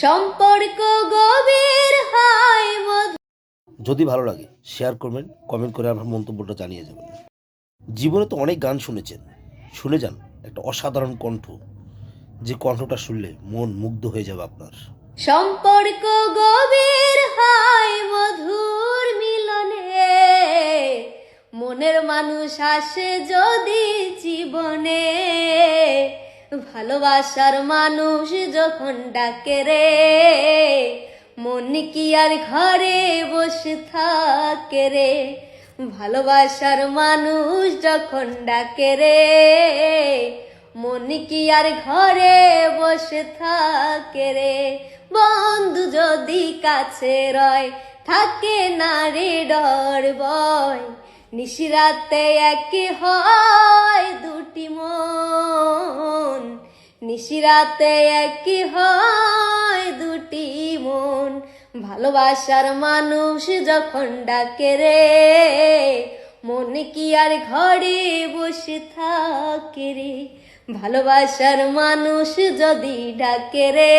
সম্পর্ক গভীর হয় মধু। যদি ভালো লাগে শেয়ার করবেন, কমেন্ট করে আপনার মন্তব্যটা জানিয়ে যাবেন। জীবনে তো অনেক গান শুনেছেন, শুনে যান একটা অসাধারণ কণ্ঠ, যে কণ্ঠটা শুনলে মন মুগ্ধ হয়ে যাবে আপনার। সম্পর্ক গভীর হয় মধুর মিলনে, মনের মানুষ আসে যদি জীবনে, ভালোবাসার মানুষ যখন ডাকে রে, মন কি আর ঘরে বসে থাকে রে, ভালোবাসার মানুষ যখন ডাকে রে, মন কি আর ঘরে বসে থাকে রে, বন্ধু যদি কাছে রয় থাকে না রে ডর ভয়, নিশিরাতে এক হয় দুটি মন, নিশিরাতে এক হয় দুটি মন, ভালোবাসার মানুষ যখন ডাকে রে, মন কি আর ঘরে বসে থাকে রে, ভালোবাসার মানুষ যদি ডাকে রে।